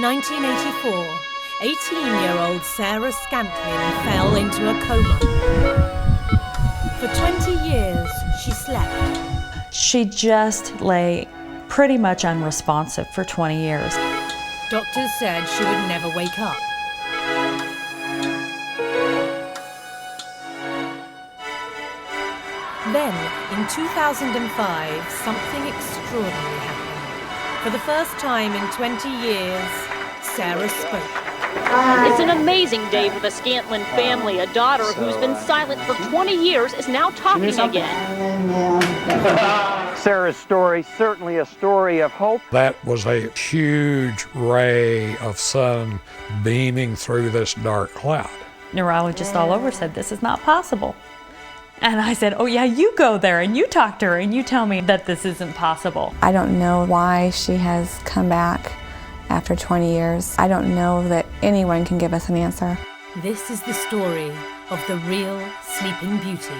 1984, 18-year-old Sarah Scantlin fell into a coma. For 20 years, she slept. She just lay pretty much unresponsive for 20 years. Doctors said she would never wake up. Then, in 2005, something extraordinary happened. For the first time in 20 years, Sarah spoke. It's an amazing day for the Scantlin family. A daughter who's been silent for 20 years is now talking again. Sarah's story, certainly a story of hope. That was a huge ray of sun beaming through this dark cloud. Neurologists all over said, this is not possible. And I said, oh yeah, you go there and you talk to her and you tell me that this isn't possible. I don't know why she has come back after 20 years. I don't know that anyone can give us an answer. This is the story of the real Sleeping Beauty.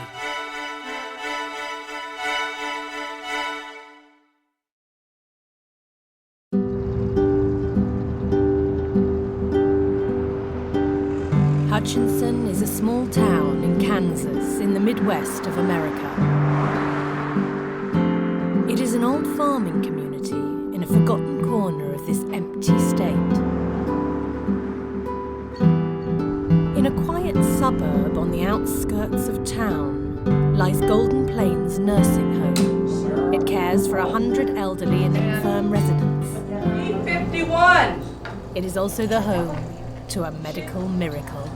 Hutchinson is a small town in Kansas, in the Midwest of America. It is an old farming community in a forgotten corner of this empty state. In a quiet suburb on the outskirts of town lies Golden Plains Nursing Home. It cares for 100 elderly and infirm residents. 51! It is also the home to a medical miracle.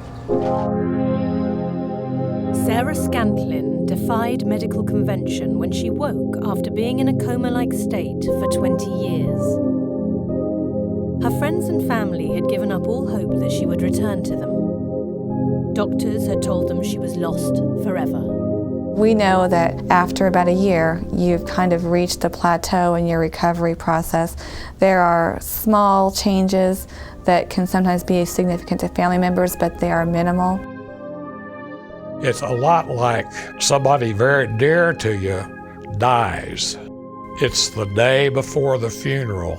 Sarah Scantlin defied medical convention when she woke after being in a coma-like state for 20 years. Her friends and family had given up all hope that she would return to them. Doctors had told them she was lost forever. We know that after about a year, you've kind of reached a plateau in your recovery process. There are small changes that can sometimes be significant to family members, but they are minimal. It's a lot like somebody very dear to you dies. It's the day before the funeral,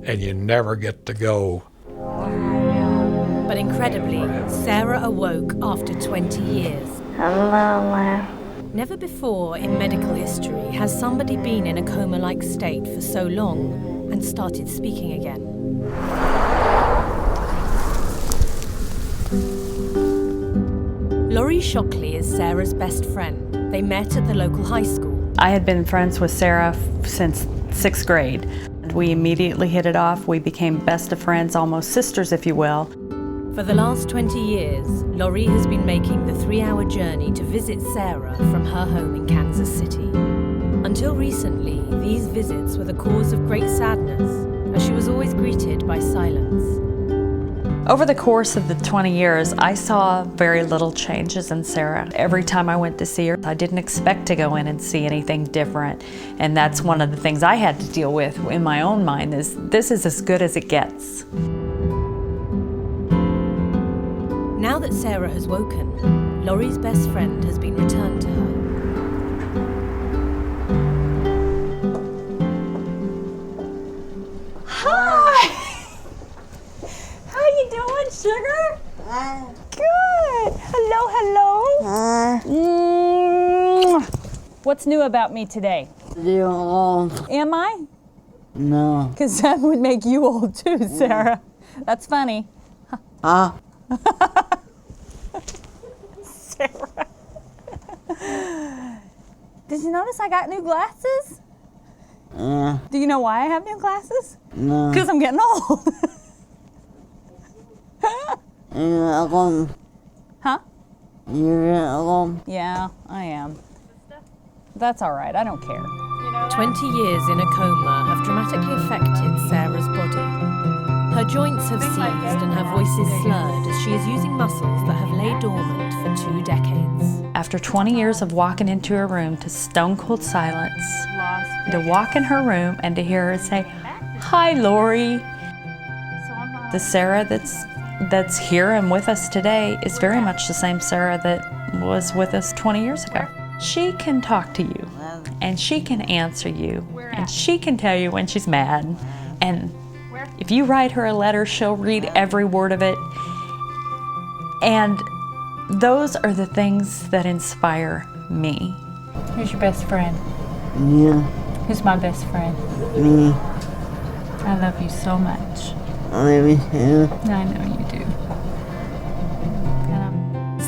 and you never get to go. But incredibly, Sarah awoke after 20 years. Hello. Never before in medical history has somebody been in a coma-like state for so long and started speaking again. Laurie Shockley is Sarah's best friend. They met at the local high school. I had been friends with Sarah since 6th grade. We immediately hit it off. We became best of friends, almost sisters, if you will. For the last 20 years, Laurie has been making the 3-hour journey to visit Sarah from her home in Kansas City. Until recently, these visits were the cause of great sadness, as she was always greeted by silence. Over the course of the 20 years, I saw very little changes in Sarah. Every time I went to see her, I didn't expect to go in and see anything different. And that's one of the things I had to deal with in my own mind, is this is as good as it gets. Now that Sarah has woken, Laurie's best friend has been returned to her. Hi! How you doing, sugar? Good. Hello, hello. What's new about me today? You're old. Am I? No. Because that would make you old too, Sarah. That's funny. Sarah. Did you notice I got new glasses? Yeah. Do you know why I have new glasses? No. Because I'm getting old. You're alone. Huh? You're alone. Yeah, I am. That's all right, I don't care. 20 years in a coma have dramatically affected Sarah's body. Her joints have seized and her voice is slurred as she is using muscles that have laid dormant for 2 decades. After 20 years of walking into her room to stone cold silence, to walk in her room and to hear her say, "Hi, Laurie." The Sarah that's here and with us today is very much the same Sarah that was with us 20 years ago. She can talk to you, and she can answer you, and she can tell you when she's mad, and If you write her a letter, she'll read every word of it. And those are the things that inspire me. Who's your best friend? Yeah. Who's my best friend? Me. I love you so much. I love you too. I know you do.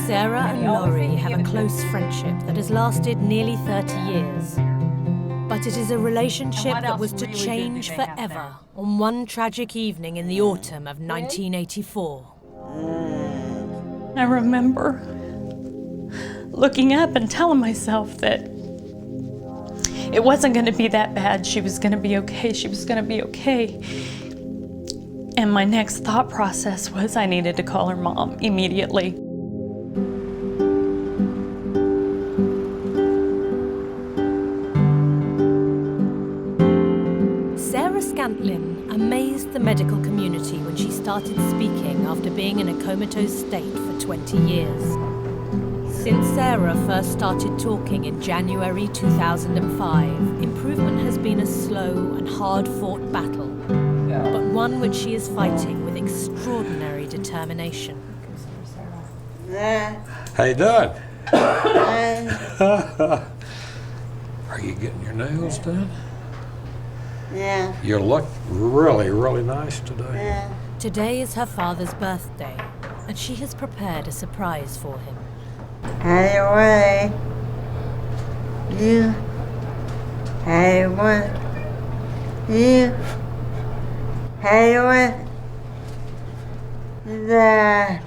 Sarah and Laurie have a close friendship that has lasted nearly 30 years. But it is a relationship that was to change forever on one tragic evening in the autumn of 1984. I remember looking up and telling myself that it wasn't going to be that bad. She was going to be okay. She was going to be okay. And my next thought process was I needed to call her mom immediately. Sarah Scantlin amazed the medical community when she started speaking after being in a comatose state for 20 years. Since Sarah first started talking in January 2005, improvement has been a slow and hard-fought battle, but one which she is fighting with extraordinary determination. How you doing? Are you getting your nails done? Yeah. You look really, really nice today. Yeah. Today is her father's birthday, and she has prepared a surprise for him. Anyway, you, anyone, you, anyone, the,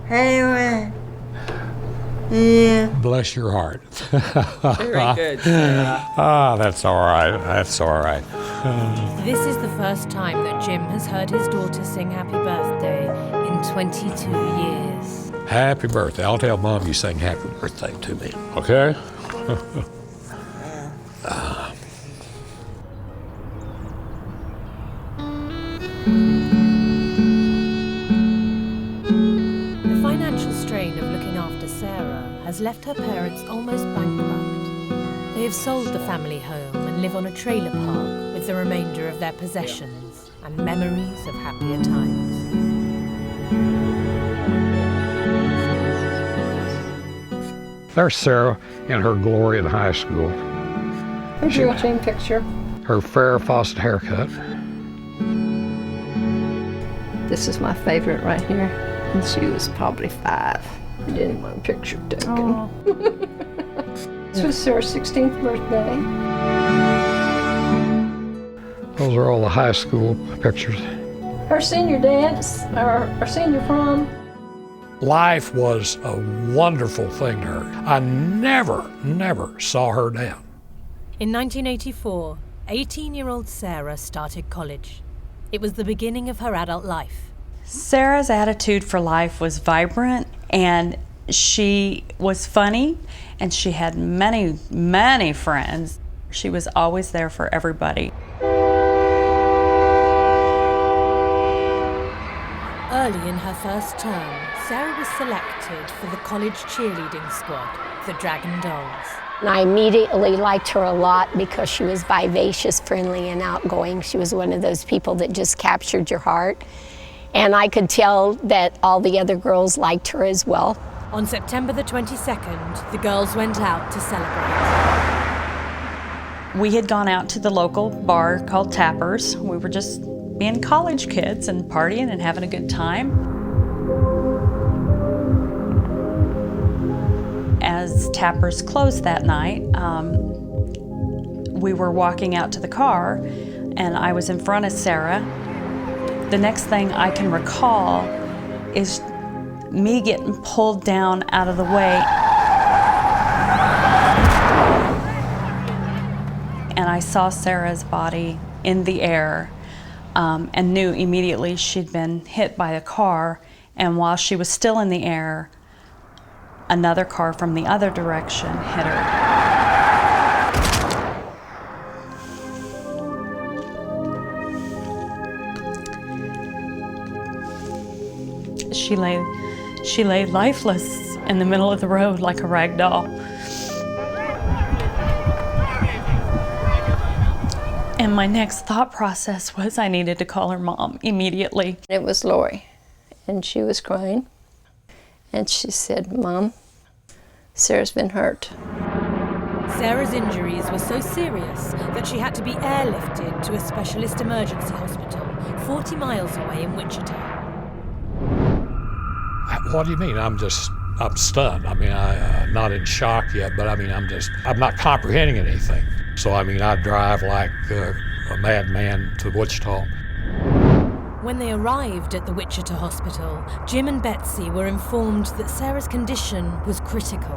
anyone, you. Bless your heart. Very good. Ah, that's all right. That's all right. This is the first time that Jim has heard his daughter sing Happy Birthday in 22 years. Happy birthday. I'll tell Mom you sang happy birthday to me, okay? The financial strain of looking after Sarah has left her parents almost bankrupt. They have sold the family home and live on a trailer park with the remainder of their possessions and memories of happier times. There's Sarah in her glory in high school. Here's your team picture. Her Farrah Fawcett haircut. This is my favorite right here. And she was probably 5. We didn't want a picture taken. This was Sarah's 16th birthday. Those are all the high school pictures. Her senior dance, our senior prom. Life was a wonderful thing to her. I never saw her down. In 1984, 18-year-old Sarah started college. It was the beginning of her adult life. Sarah's attitude for life was vibrant, and she was funny, and she had many, many friends. She was always there for everybody. Early in her first term, Sarah was selected for the college cheerleading squad, the Dragon Dolls. And I immediately liked her a lot because she was vivacious, friendly, and outgoing. She was one of those people that just captured your heart. And I could tell that all the other girls liked her as well. On September the 22nd, the girls went out to celebrate. We had gone out to the local bar called Tappers. We were just being college kids and partying and having a good time. As Tappers closed that night, we were walking out to the car, and I was in front of Sarah. The next thing I can recall is me getting pulled down out of the way. And I saw Sarah's body in the air and knew immediately she'd been hit by a car. And while she was still in the air, another car from the other direction hit her. She lay lifeless in the middle of the road like a rag doll. And my next thought process was I needed to call her mom immediately. It was Lori, and she was crying. And she said, "Mom, Sarah's been hurt." Sarah's injuries were so serious that she had to be airlifted to a specialist emergency hospital 40 miles away in Wichita. What do you mean? I'm stunned. I mean, I'm not in shock yet, but I mean, I'm not comprehending anything. So, I mean, I drive like a madman to Wichita. When they arrived at the Wichita hospital, Jim and Betsy were informed that Sarah's condition was critical.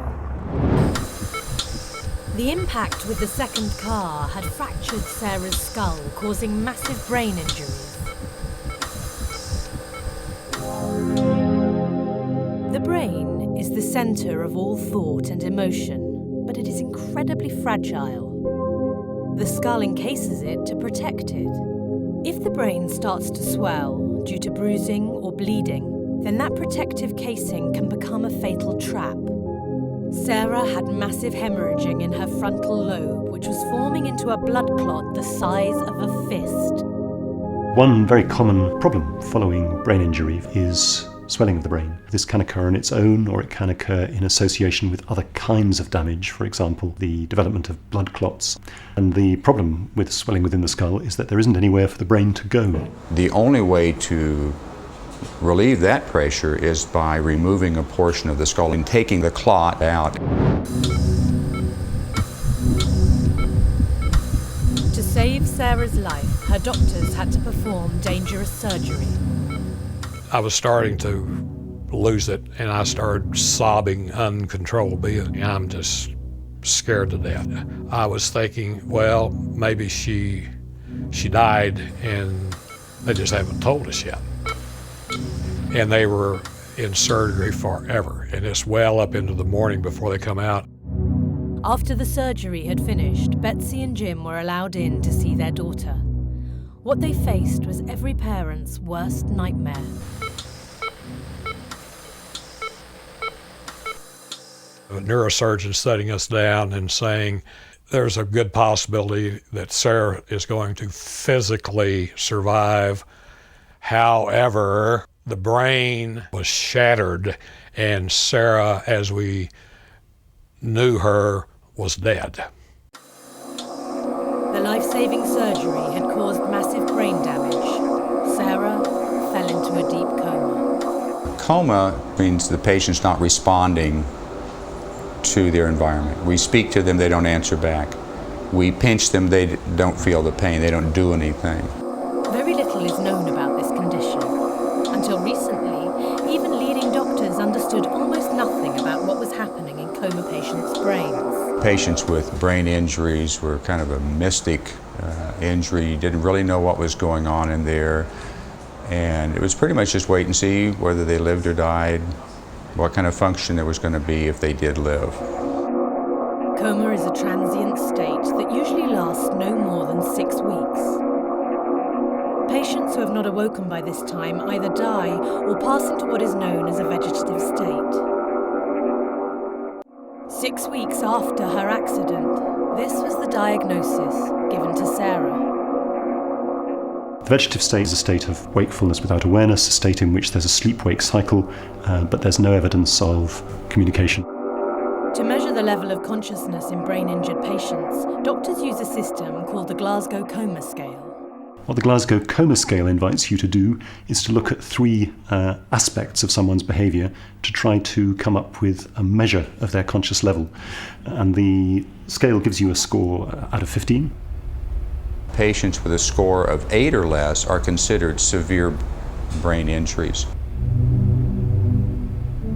The impact with the second car had fractured Sarah's skull, causing massive brain injuries. The brain is the center of all thought and emotion, but it is incredibly fragile. The skull encases it to protect it. If the brain starts to swell due to bruising or bleeding, then that protective casing can become a fatal trap. Sarah had massive hemorrhaging in her frontal lobe, which was forming into a blood clot the size of a fist. One very common problem following brain injury is swelling of the brain. This can occur on its own, or it can occur in association with other kinds of damage, for example, the development of blood clots. And the problem with swelling within the skull is that there isn't anywhere for the brain to go. The only way to relieve that pressure is by removing a portion of the skull and taking the clot out. To save Sarah's life, her doctors had to perform dangerous surgery. I was starting to lose it, and I started sobbing uncontrollably. I'm just scared to death. I was thinking, well, maybe she died and they just haven't told us yet. And they were in surgery forever, and it's well up into the morning before they come out. After the surgery had finished, Betsy and Jim were allowed in to see their daughter. What they faced was every parent's worst nightmare. A neurosurgeon setting us down and saying there's a good possibility that Sarah is going to physically survive. However, the brain was shattered, and Sarah, as we knew her, was dead. The life-saving surgery had caused massive brain damage. Sarah fell into a deep coma. Coma means the patient's not responding to their environment. We speak to them, they don't answer back. We pinch them, they don't feel the pain, they don't do anything. Very little is known about this condition. Until recently, even leading doctors understood almost nothing about what was happening in coma patients' brains. Patients with brain injuries were kind of a mystic injury. You didn't really know what was going on in there. And it was pretty much just wait and see whether they lived or died, what kind of function there was going to be if they did live. Coma is a transient state that usually lasts no more than 6 weeks. Patients who have not awoken by this time either die or pass into what is known as a vegetative state. 6 weeks after her accident, this was the diagnosis given to Sarah. The vegetative state is a state of wakefulness without awareness, a state in which there's a sleep-wake cycle, but there's no evidence of communication. To measure the level of consciousness in brain-injured patients, doctors use a system called the Glasgow Coma Scale. What the Glasgow Coma Scale invites you to do is to look at 3 aspects of someone's behaviour to try to come up with a measure of their conscious level. And the scale gives you a score out of 15. Patients with a score of 8 or less are considered severe brain injuries.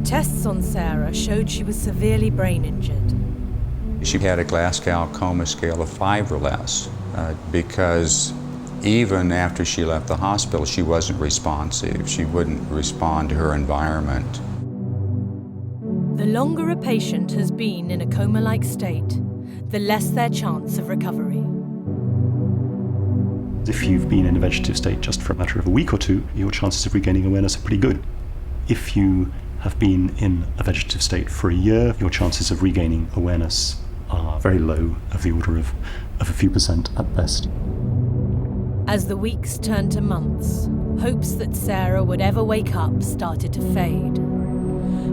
Tests on Sarah showed she was severely brain injured. She had a Glasgow Coma Scale of 5 or less because even after she left the hospital, she wasn't responsive. She wouldn't respond to her environment. The longer a patient has been in a coma-like state, the less their chance of recovery. If you've been in a vegetative state just for a matter of a week or 2, your chances of regaining awareness are pretty good. If you have been in a vegetative state for a year, your chances of regaining awareness are very low, of the order of a few percent at best. As the weeks turned to months, hopes that Sarah would ever wake up started to fade.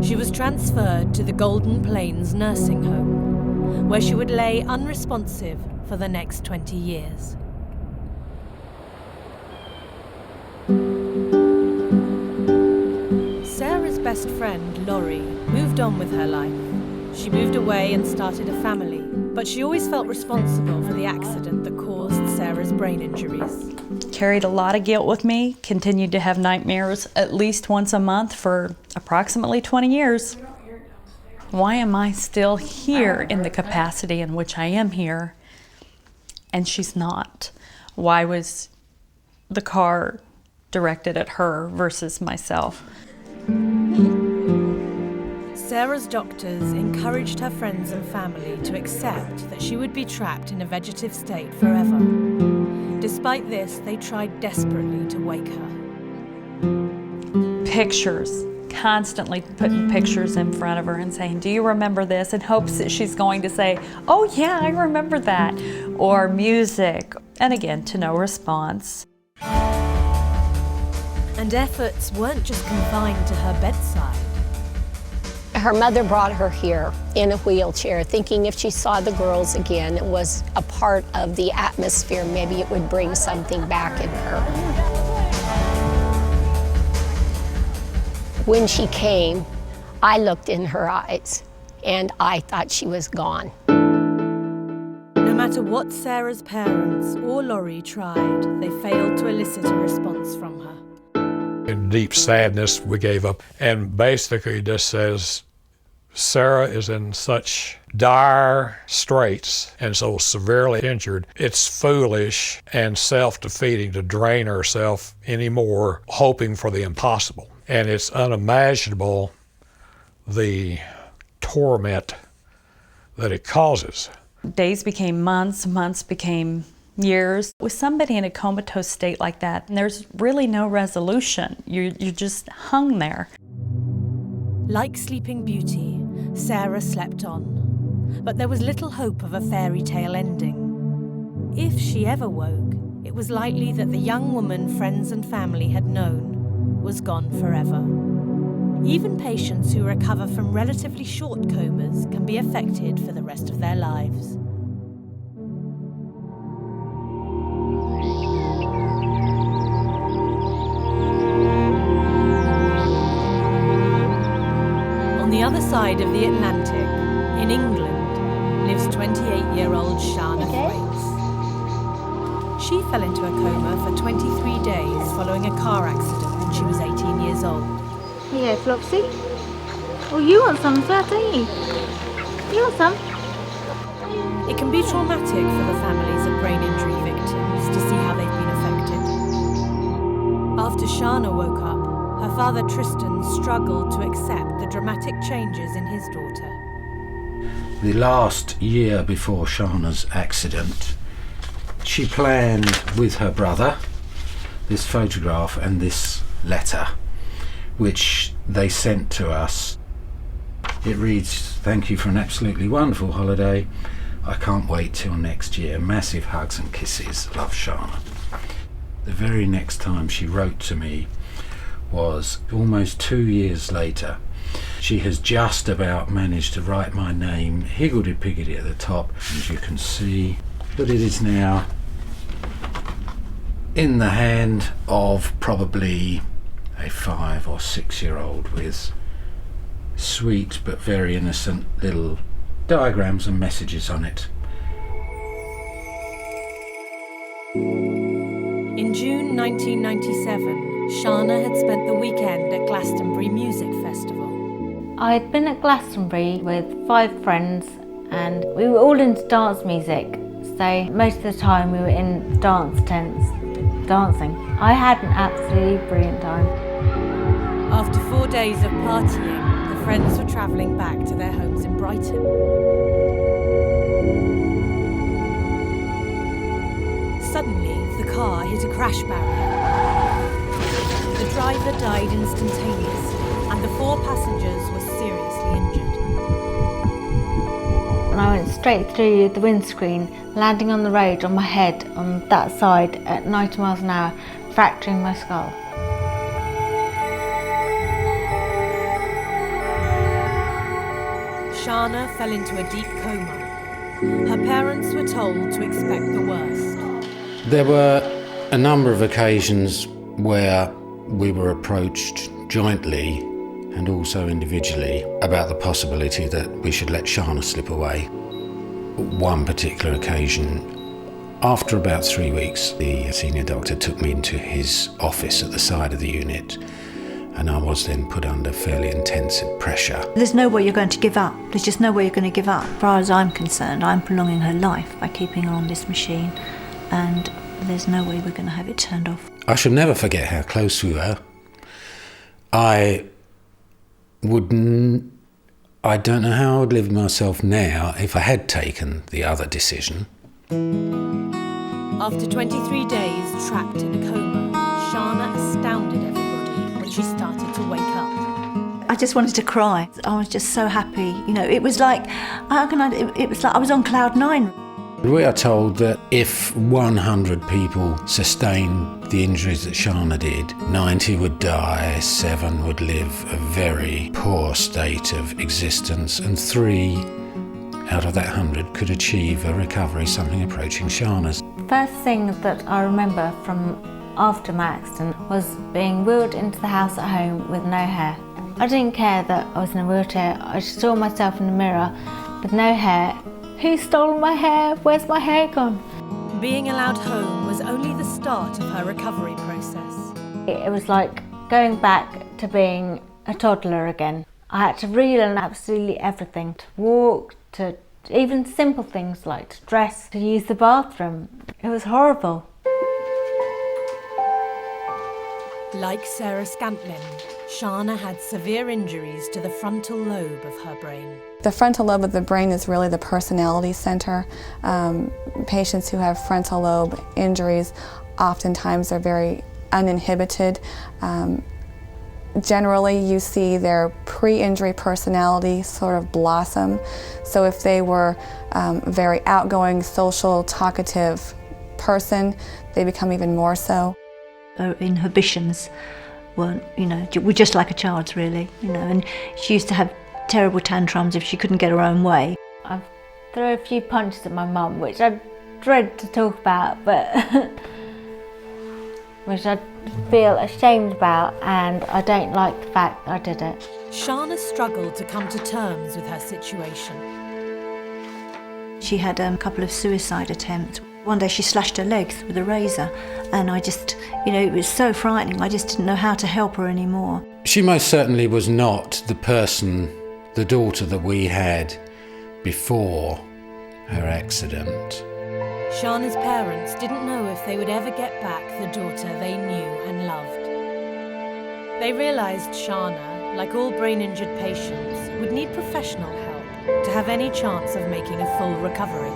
She was transferred to the Golden Plains nursing home, where she would lay unresponsive for the next 20 years. Sarah's best friend, Laurie, moved on with her life. She moved away and started a family, but she always felt responsible for the accident that caused Sarah's brain injuries. Carried a lot of guilt with me, continued to have nightmares at least once a month for approximately 20 years. Why am I still here in the capacity in which I am here, and she's not? Why was the car directed at her versus myself? Sarah's doctors encouraged her friends and family to accept that she would be trapped in a vegetative state forever. Despite this, they tried desperately to wake her. Pictures, constantly putting pictures in front of her and saying, "Do you remember this?" in hopes that she's going to say, "Oh yeah, I remember that." Or music, and again, to no response. And efforts weren't just confined to her bedside. Her mother brought her here in a wheelchair, thinking if she saw the girls again, it was a part of the atmosphere, maybe it would bring something back in her. When she came, I looked in her eyes, and I thought she was gone. No matter what Sarah's parents or Laurie tried, they failed to elicit a response from her. In deep sadness, we gave up. And basically just says, Sarah is in such dire straits and so severely injured, it's foolish and self-defeating to drain herself anymore, hoping for the impossible. And it's unimaginable the torment that it causes. Days became months, months became years. With somebody in a comatose state like that, there's really no resolution. You're just hung there. Like Sleeping Beauty, Sarah slept on, but there was little hope of a fairy tale ending. If she ever woke, it was likely that the young woman friends and family had known was gone forever. Even patients who recover from relatively short comas can be affected for the rest of their lives. On the other side of the Atlantic, in England, lives 28-year-old Shauna Thwaites. She fell into a coma for 23 days following a car accident when she was 18 years old. Yeah, Flopsy. Oh, you want some, don't you? You want some? It can be traumatic for the families of brain injury victims to see how they've been affected. After Shauna woke up, her father Tristan struggled to accept the dramatic changes in his daughter. The last year before Shauna's accident, she planned with her brother this photograph and this letter, which they sent to us. It reads, "Thank you for an absolutely wonderful holiday. I can't wait till next year. Massive hugs and kisses. Love, Shauna." The very next time she wrote to me was almost 2 years later. She has just about managed to write my name higgledy-piggledy at the top, as you can see, but it is now in the hand of probably a 5 or 6 year old with sweet but very innocent little diagrams and messages on it. In June 1997, Shauna had spent the weekend at Glastonbury Music Festival. I'd been at Glastonbury with 5 friends and we were all into dance music, so most of the time we were in dance tents dancing. I had an absolutely brilliant time. After 4 days of partying, the friends were travelling back to their homes in Brighton. Suddenly, the car hit a crash barrier. The driver died instantaneously, and the 4 passengers were seriously injured. and I went straight through the windscreen, landing on the road on my head on that side at 90 miles an hour, fracturing my skull. Shauna fell into a deep coma. Her parents were told to expect the worst. There were a number of occasions where we were approached jointly and also individually about the possibility that we should let Shauna slip away. One particular occasion, after about 3 weeks, the senior doctor took me into his office at the side of the unit, and I was then put under fairly intensive pressure. There's no way you're going to give up. There's just no way you're going to give up. As far as I'm concerned, I'm prolonging her life by keeping her on this machine, and there's no way we're going to have it turned off. I shall never forget how close we were. I don't know how I would live myself now if I had taken the other decision. After 23 days trapped in a coma, Shauna astounded everybody when she started to wake up. I just wanted to cry. I was just so happy. You know, it was like, it was like I was on cloud 9. We are told that if 100 people sustained the injuries that Shauna did, 90 would die, 7 would live a very poor state of existence, and 3 out of that 100 could achieve a recovery, something approaching Shauna's. First thing that I remember from after my accident was being wheeled into the house at home with no hair. I didn't care that I was in a wheelchair. I saw myself in the mirror with no hair. Who's stolen my hair? Where's my hair gone? Being allowed home was only the start of her recovery process. It was like going back to being a toddler again. I had to relearn absolutely everything, to walk, to even simple things like to dress, to use the bathroom. It was horrible. Like Sarah Scantlin, Shauna had severe injuries to the frontal lobe of her brain. The frontal lobe of the brain is really the personality center. Patients who have frontal lobe injuries oftentimes are very uninhibited. Generally, you see their pre-injury personality sort of blossom. So if they were a very outgoing, social, talkative person, they become even more so. Her inhibitions weren't, were just like a child's really, and she used to have terrible tantrums if she couldn't get her own way. I've thrown a few punches at my mum, which I dread to talk about, but which I feel ashamed about, and I don't like the fact that I did it. Shauna struggled to come to terms with her situation. She had a couple of suicide attempts. One day she slashed her legs with a razor, and I just, it was so frightening. I just didn't know how to help her anymore. She most certainly was not the person, the daughter that we had before her accident. Shauna's parents didn't know if they would ever get back the daughter they knew and loved. They realised Shauna, like all brain-injured patients, would need professional help to have any chance of making a full recovery.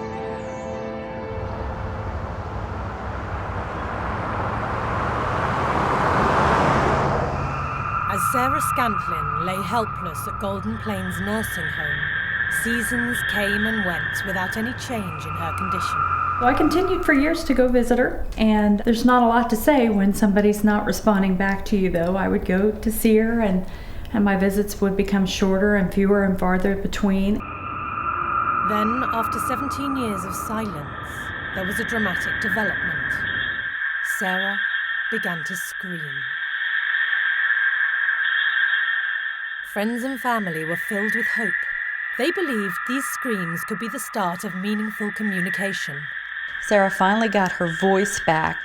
As Sarah Scantlin lay helpless at Golden Plains nursing home, seasons came and went without any change in her condition. Well, I continued for years to go visit her, and there's not a lot to say when somebody's not responding back to you, though. I would go to see her, and my visits would become shorter and fewer and farther between. Then, after 17 years of silence, there was a dramatic development. Sarah began to scream. Friends and family were filled with hope. They believed these screams could be the start of meaningful communication. Sarah finally got her voice back,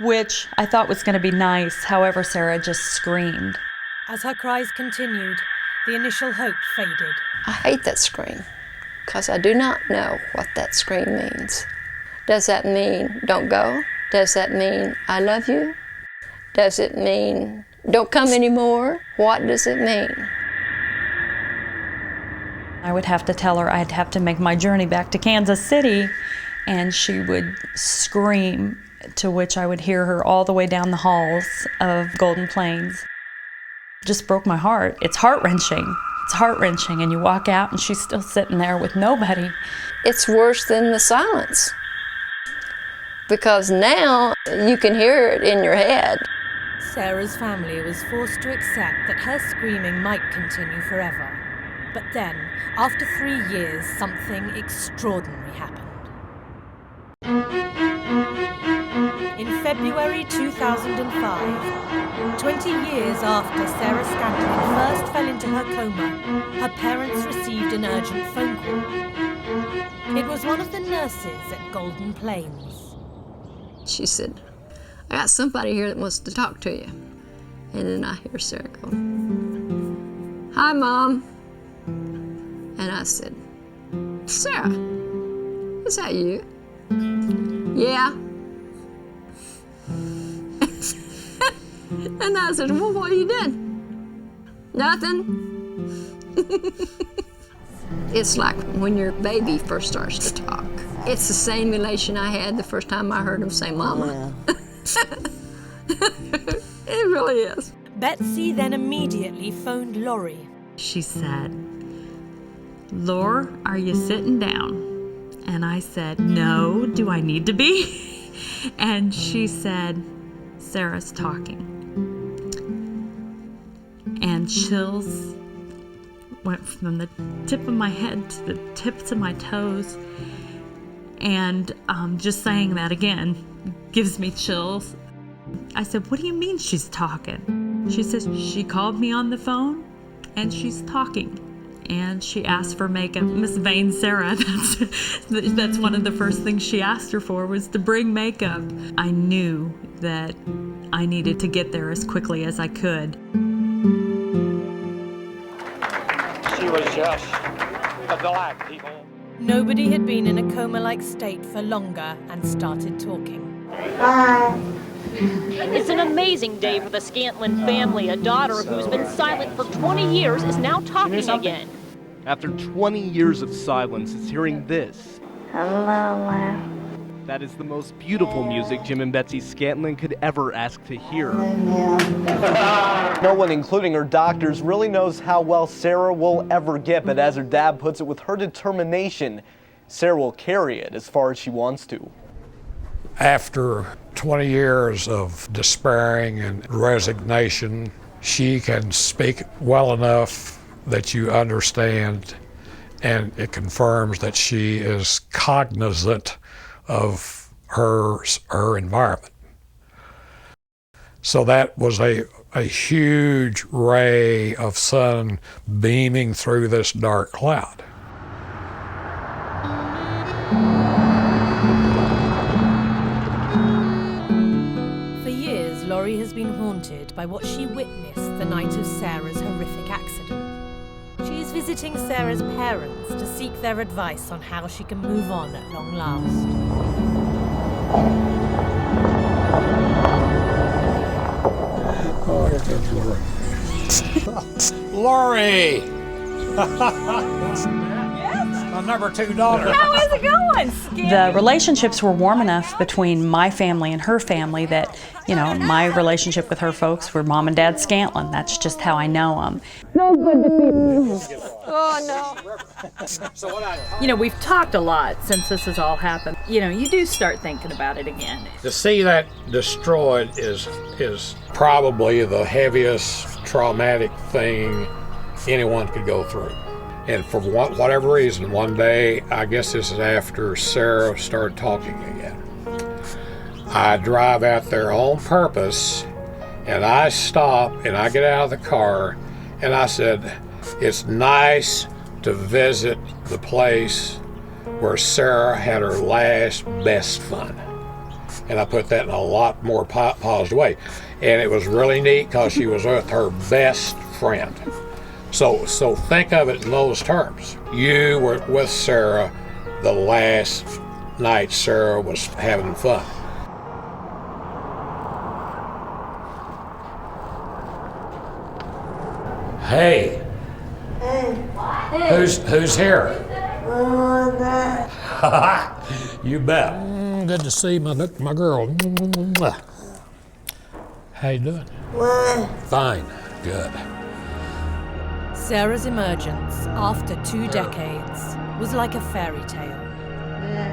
which I thought was going to be nice. However, Sarah just screamed. As her cries continued, the initial hope faded. I hate that scream because I do not know what that scream means. Does that mean don't go? Does that mean I love you? Does it mean don't come anymore? What does it mean? I would have to tell her I'd have to make my journey back to Kansas City, and she would scream, to which I would hear her all the way down the halls of Golden Plains. It just broke my heart. It's heart-wrenching It's heart-wrenching, and you walk out and she's still sitting there with nobody. It's worse than the silence, because now you can hear it in your head. Sarah's family was forced to accept that her screaming might continue forever. But then, after 3 years, something extraordinary happened. In February 2005, 20 years after Sarah Scantlin first fell into her coma, her parents received an urgent phone call. It was one of the nurses at Golden Plains. She said, "I got somebody here that wants to talk to you." And then I hear Sarah go, "Hi, Mom." And I said, "Sarah, is that you?" "Yeah." And I said, "Well, what you did?" "Nothing." It's like when your baby first starts to talk. It's the same elation I had the first time I heard him say "Mama." It really is. Betsy then immediately phoned Laurie. She said, "Lore, are you sitting down?" And I said, "No, do I need to be?" And she said, "Sarah's talking." And chills went from the tip of my head to the tips of my toes. And just saying that again gives me chills. I said, "What do you mean she's talking?" She says, "She called me on the phone and she's talking." And she asked for makeup. Miss Vain Sarah, that's one of the first things she asked her for, was to bring makeup. I knew that I needed to get there as quickly as I could. She was just a delight, people. Nobody had been in a coma-like state for longer and started talking. Bye. It's an amazing day for the Scantlin family. A daughter who's been silent for 20 years is now talking again. After 20 years of silence, it's hearing this. Hello. That is the most beautiful music Jim and Betsy Scantlin could ever ask to hear. No one, including her doctors, really knows how well Sarah will ever get, but as her dad puts it, with her determination, Sarah will carry it as far as she wants to. After 20 years of despairing and resignation, she can speak well enough that you understand, and it confirms that she is cognizant of her environment. So that was a huge ray of sun beaming through this dark cloud. For years, Laurie has been haunted by what she witnessed the night of Sarah's horrific accident. She is visiting Sarah's parents to seek their advice on how she can move on at long last. Laurie! My number 2 daughter. How is it going? The relationships were warm enough between my family and her family that, you know, my relationship with her folks were Mom and Dad Scantlin. That's just how I know them. So good to see you. Oh, no. You know, we've talked a lot since this has all happened. You know, you do start thinking about it again. To see that destroyed is probably the heaviest traumatic thing anyone could go through. And for whatever reason, one day, I guess this is after Sarah started talking again, I drive out there on purpose, and I stop, and I get out of the car, and I said, "It's nice to visit the place where Sarah had her last best fun." And I put that in a lot more positive way. And it was really neat because she was with her best friend. So think of it in those terms. You were with Sarah the last night Sarah was having fun. Hey. Who's here? You bet. Good to see my girl. How you doing? What? Fine. Good. Sarah's emergence, after 2 decades, was like a fairy tale.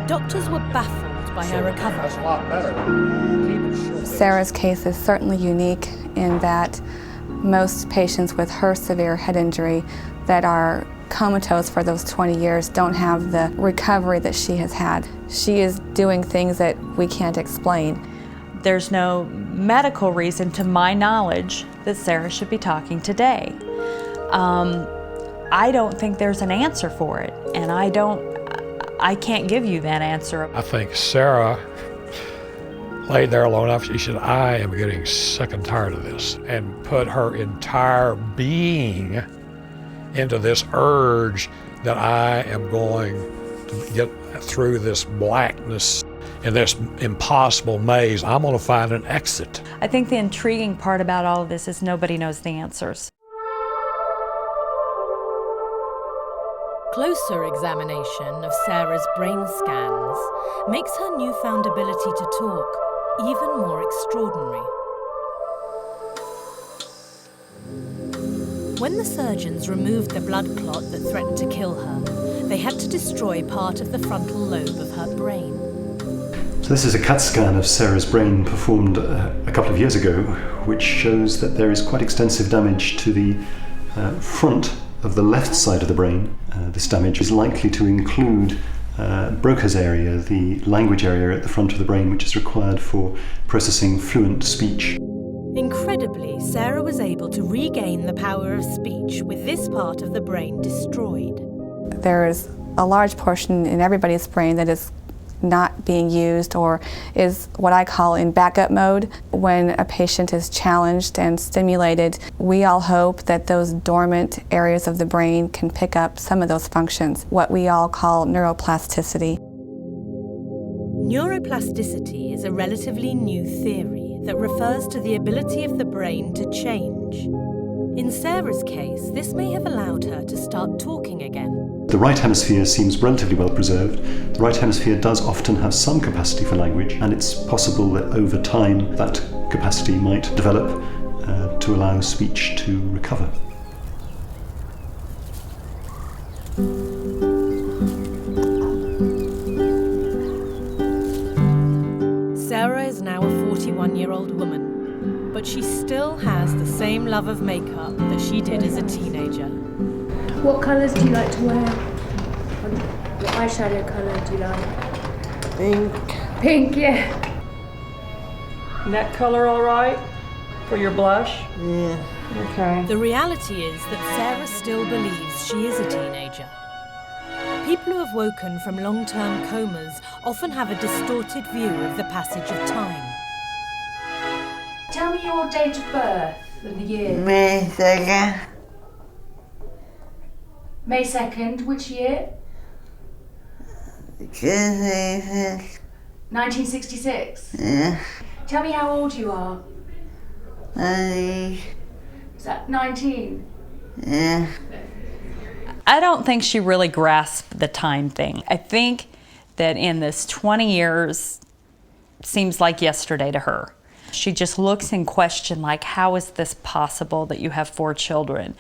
Doctors were baffled by her recovery. That's a lot better. Sarah's case is certainly unique in that most patients with her severe head injury that are comatose for those 20 years don't have the recovery that she has had. She is doing things that we can't explain. There's no medical reason, to my knowledge, that Sarah should be talking today. I don't think there's an answer for it, and I can't give you that answer. I think Sarah laid there long enough. She said, I am getting sick and tired of this, and put her entire being into this urge that I am going to get through this blackness in this impossible maze. I'm going to find an exit. I think the intriguing part about all of this is nobody knows the answers. Closer examination of Sarah's brain scans makes her newfound ability to talk even more extraordinary. When the surgeons removed the blood clot that threatened to kill her, they had to destroy part of the frontal lobe of her brain. So this is a CAT scan of Sarah's brain performed a couple of years ago, which shows that there is quite extensive damage to the front of the left side of the brain. This damage is likely to include Broca's area, the language area at the front of the brain, which is required for processing fluent speech. Incredibly, Sarah was able to regain the power of speech with this part of the brain destroyed. There is a large portion in everybody's brain that is not being used or is what I call in backup mode. When a patient is challenged and stimulated, we all hope that those dormant areas of the brain can pick up some of those functions, what we all call neuroplasticity. Neuroplasticity is a relatively new theory that refers to the ability of the brain to change. In Sarah's case, this may have allowed her to start talking again. The right hemisphere seems relatively well preserved. The right hemisphere does often have some capacity for language, and it's possible that over time that capacity might develop to allow speech to recover. Sarah is now a 41-year-old woman, but she still has the same love of makeup that she did as a teenager. What colours do you like to wear? What eyeshadow colour do you like? Pink. Pink, yeah. That color all right for your blush? Yeah. Okay. The reality is that Sarah still believes she is a teenager. People who have woken from long-term comas often have a distorted view of the passage of time. Tell me your date of birth and the year. May 2nd. May 2nd, which year? 1966. Yeah. Tell me how old you are. 90. Is that 19? Yeah. I don't think she really grasped the time thing. I think that in this 20 years seems like yesterday to her. She just looks in question like, how is this possible that you have 4 children?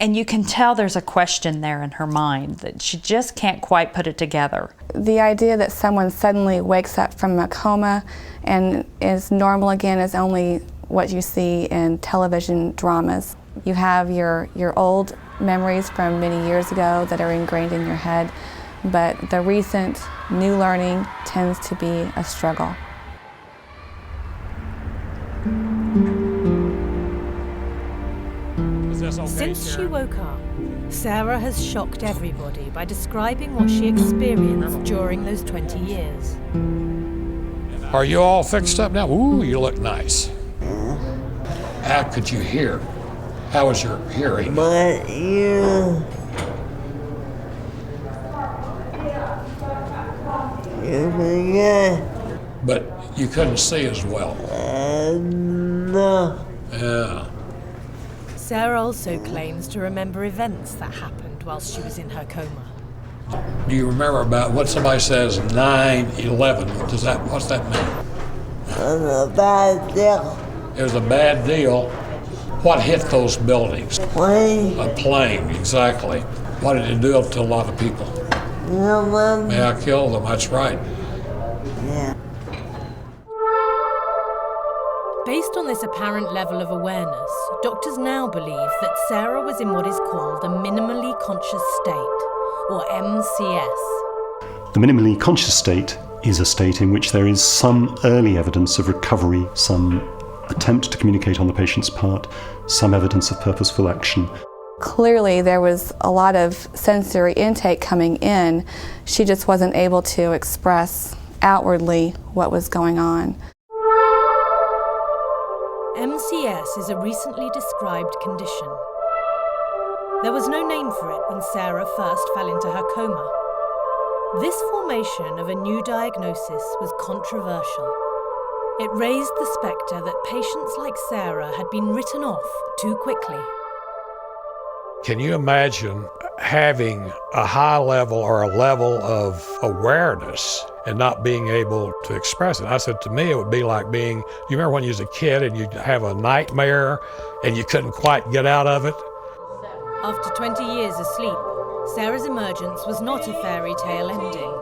And you can tell there's a question there in her mind that she just can't quite put it together. The idea that someone suddenly wakes up from a coma and is normal again is only what you see in television dramas. You have your old memories from many years ago that are ingrained in your head, but the recent new learning tends to be a struggle. Since she woke up, Sarah has shocked everybody by describing what she experienced during those 20 years. Are you all fixed up now? Ooh, you look nice. How could you hear? How was your hearing? But you forget. But you couldn't see as well. No. Yeah. Sarah also claims to remember events that happened whilst she was in her coma. Do you remember about what somebody says 9/11? What's that mean? It was a bad deal. It was a bad deal. What hit those buildings? Plane. A plane, exactly. What did it do to a lot of people? Yeah, kill them, that's right. Yeah. Based on this apparent level of awareness, doctors now believe that Sarah was in what is called a minimally conscious state, or MCS. The minimally conscious state is a state in which there is some early evidence of recovery, some attempt to communicate on the patient's part, some evidence of purposeful action. Clearly there was a lot of sensory intake coming in. She just wasn't able to express outwardly what was going on. MCS is a recently described condition. There was no name for it when Sarah first fell into her coma. This formation of a new diagnosis was controversial. It raised the spectre that patients like Sarah had been written off too quickly. Can you imagine having a high level or a level of awareness and not being able to express it? I said, to me, it would be like being, you remember when you was a kid and you'd have a nightmare and you couldn't quite get out of it? After 20 years asleep, Sarah's emergence was not a fairy tale ending.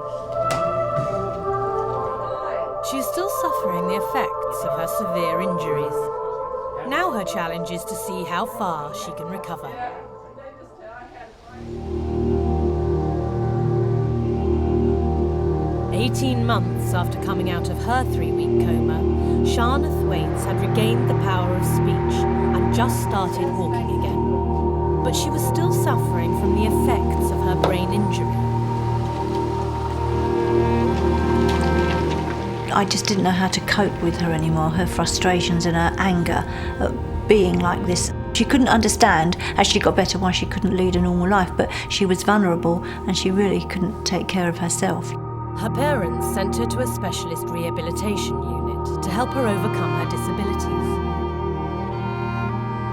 She is still suffering the effects of her severe injuries. Now her challenge is to see how far she can recover. "18 months after coming out of her 3-week coma, Shauna Thwaites had regained the power of speech and just started walking again. But she was still suffering from the effects of her brain injury. I just didn't know how to cope with her anymore, her frustrations and her anger at being like this. She couldn't understand, as she got better, why she couldn't lead a normal life, but she was vulnerable and she really couldn't take care of herself. Her parents sent her to a specialist rehabilitation unit to help her overcome her disabilities.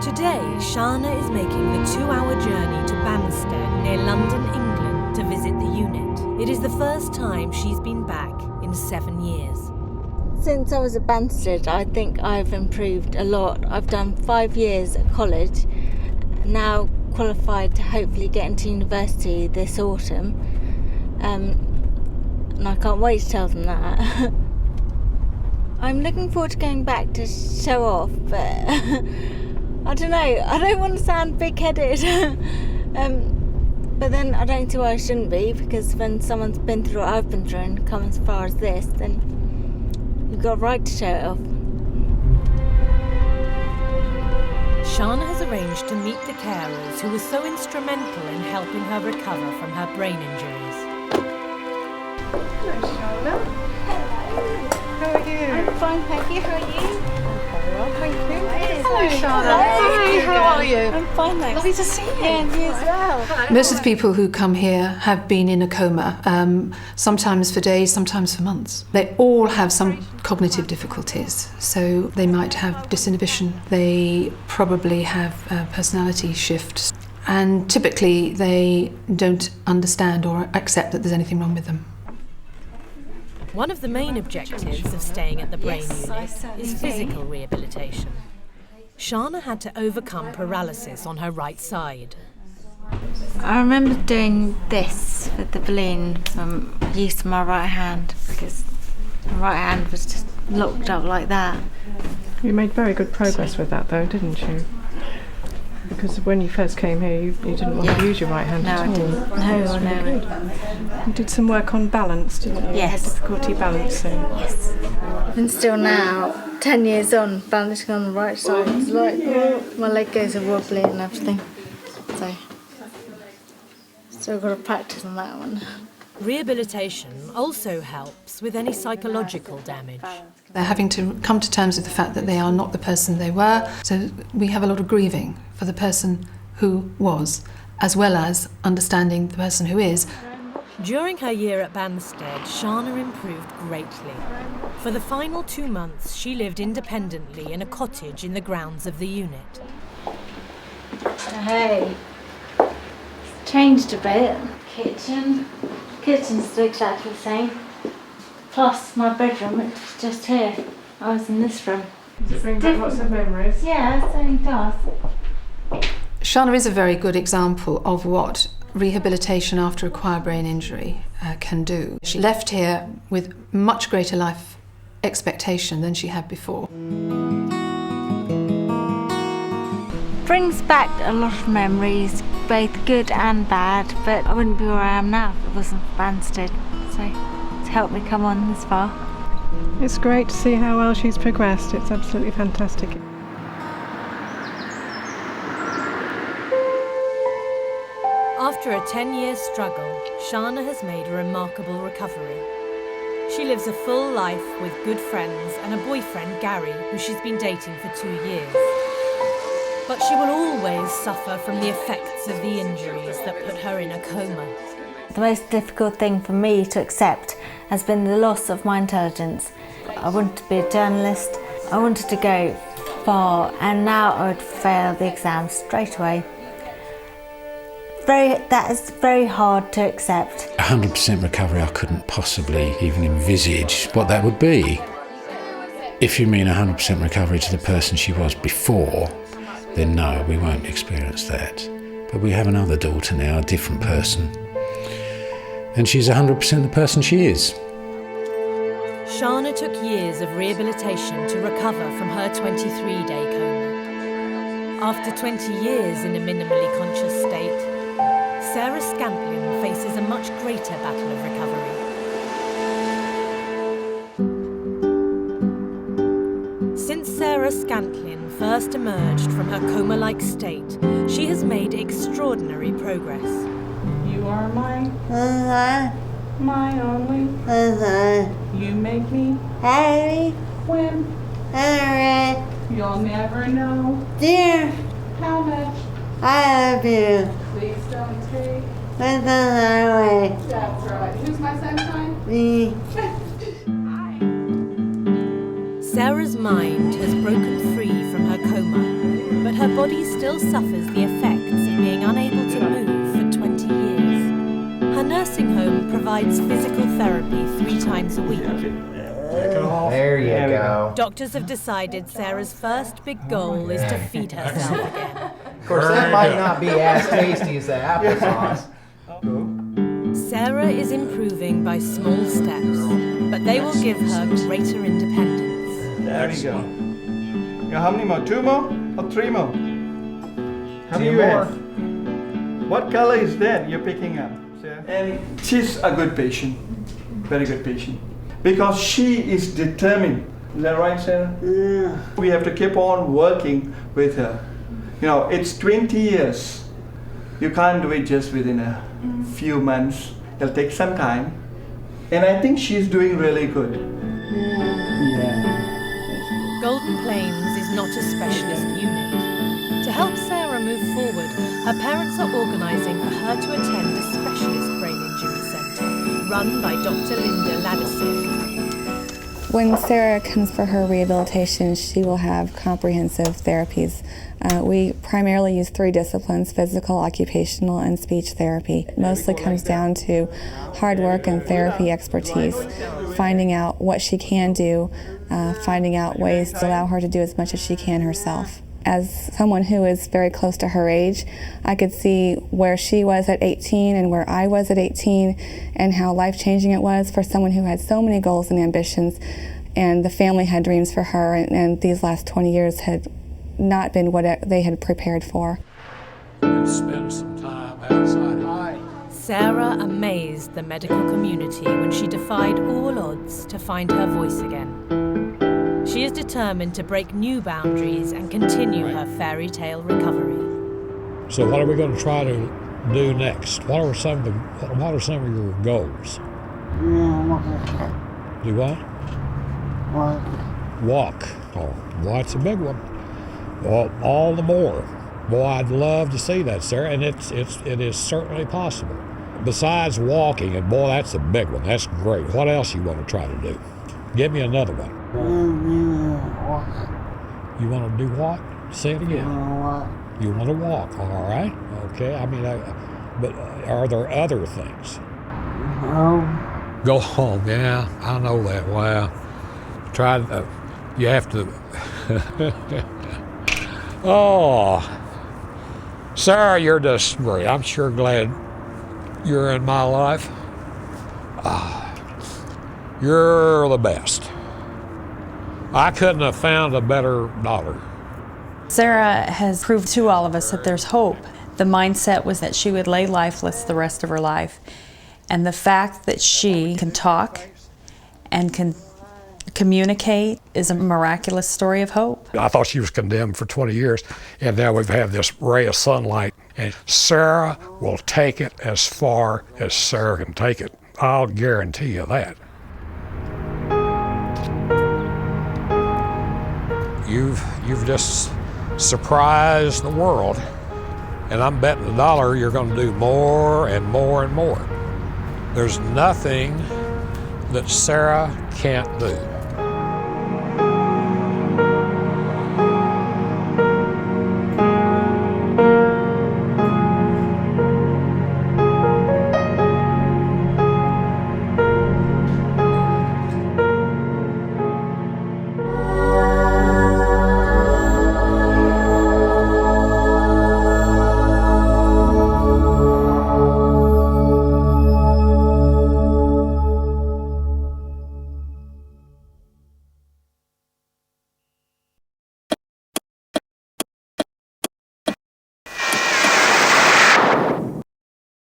Today, Shauna is making the 2-hour journey to Banstead, near London, England, to visit the unit. It is the first time she's been back in 7 years. Since I was at Banstead, I think I've improved a lot. I've done 5 years at college, now qualified to hopefully get into university this autumn. And I can't wait to tell them that. I'm looking forward to going back to show off, but I don't know, I don't want to sound big-headed. But then I don't see why I shouldn't be, because when someone's been through what I've been through and come as far as this, then you've got a right to show it off. Shauna has arranged to meet the carers who were so instrumental in helping her recover from her brain injuries. Hello, Shauna. Hello. How are you? I'm fine, thank you. How are you? Very well, thank you. Hello, Shauna. Hi, how are you? I'm fine, thanks. Lovely to see you. Yeah, and you as well. Most of the people who come here have been in a coma, sometimes for days, sometimes for months. They all have some cognitive difficulties, so they might have disinhibition. They probably have personality shifts, and typically they don't understand or accept that there's anything wrong with them. One of the main objectives of staying at the brain unit is physical rehabilitation. Shauna had to overcome paralysis on her right side. I remember doing this with the balloon from use of my right hand, because my right hand was just locked up like that. You made very good progress with that though, didn't you? Because when you first came here, you didn't want to use your right hand at all. No, I didn't. No. You did some work on balance, didn't you? Yes. Difficulty balancing. Yes. And still now, 10 years on, balancing on the right side, it's like my leg goes a wobbly and everything. So, still got to practice on that one. Rehabilitation also helps with any psychological damage. They're having to come to terms with the fact that they are not the person they were, so we have a lot of grieving for the person who was, as well as understanding the person who is. During her year at Banstead, Shauna improved greatly. For the final 2 months, she lived independently in a cottage in the grounds of the unit. Hey, it's changed a bit. Kitchen's still exactly the same. Plus my bedroom, it's just here. I was in this room. Does it bring back lots of memories? Yeah, it certainly does. Shauna is a very good example of what rehabilitation after acquired brain injury can do. She left here with much greater life expectation than she had before. Brings back a lot of memories, both good and bad, but I wouldn't be where I am now if it wasn't for Banstead. So it's helped me come on this far. It's great to see how well she's progressed. It's absolutely fantastic. After a 10-year struggle, Shauna has made a remarkable recovery. She lives a full life with good friends and a boyfriend, Gary, who she's been dating for 2 years. But she will always suffer from the effects of the injuries that put her in a coma. The most difficult thing for me to accept has been the loss of my intelligence. I wanted to be a journalist, I wanted to go far, and now I would fail the exam straight away. That is very hard to accept. 100% recovery, I couldn't possibly even envisage what that would be. If you mean 100% recovery to the person she was before, then no, we won't experience that. But we have another daughter now, a different person, and she's 100% the person she is. Shauna took years of rehabilitation to recover from her 23-day coma. After 20 years in a minimally conscious state, Sarah Scantlin faces a much greater battle of recovery. Since Sarah Scantlin first emerged from her coma-like state, she has made extraordinary progress. You are my only. You make me happy when you'll never know, dear, how much I love you. Please don't take the highway. That's right. Who's my sunshine? Me. Sarah's mind has broken free from her coma, but her body still suffers the effects of being unable to move for 20 years. Her nursing home provides physical therapy 3 times a week. There you go. Doctors have decided Sarah's first big goal is to feed herself again. Of course, that might not be as tasty as the applesauce. Sarah is improving by small steps, but they will give her greater independence. There you go. How many more? 2 more or 3 more? How many you have? What color is that you're picking up, Sarah? And she's a good patient, very good patient, because she is determined. Is that right, Sarah? Yeah. We have to keep on working with her. You know, it's 20 years. You can't do it just within a few months. It'll take some time. And I think she's doing really good. Yeah. Golden Plains is not a specialist unit. To help Sarah move forward, her parents are organising for her to attend a specialist brain injury centre run by Dr. Linda Ladisick. When Sarah comes for her rehabilitation, she will have comprehensive therapies. We primarily use 3 disciplines: physical, occupational, and speech therapy. It mostly comes down to hard work and therapy expertise, finding out what she can do, finding out ways to allow her to do as much as she can herself. As someone who is very close to her age, I could see where she was at 18 and where I was at 18 and how life-changing it was for someone who had so many goals and ambitions, and the family had dreams for her, and these last 20 years had not been what they had prepared for. Spend some time outside. Sarah amazed the medical community when she defied all odds to find her voice again. She is determined to break new boundaries and continue her fairy tale recovery. So what are we going to try to do next? What are some of your goals? Do what? Walk. Oh, well, it's a big one. Well, all the more. Boy, I'd love to see that, Sarah, and it is certainly possible. Besides walking, and boy, that's a big one. That's great. What else you want to try to do? Give me another one. You want to do what? Say it again. You want to walk, all right? Okay, but are there other things? Go home, yeah, I know that. Wow. You have to Oh, Sarah, you're just great. I'm sure glad you're in my life. You're the best. I couldn't have found a better daughter. Sarah has proved to all of us that there's hope. The mindset was that she would lay lifeless the rest of her life. And the fact that she can talk and can communicate is a miraculous story of hope. I thought she was condemned for 20 years, and now we've had this ray of sunlight, and Sarah will take it as far as Sarah can take it. I'll guarantee you that. You've just surprised the world, and I'm betting the dollar you're going to do more and more and more. There's nothing that Sarah can't do.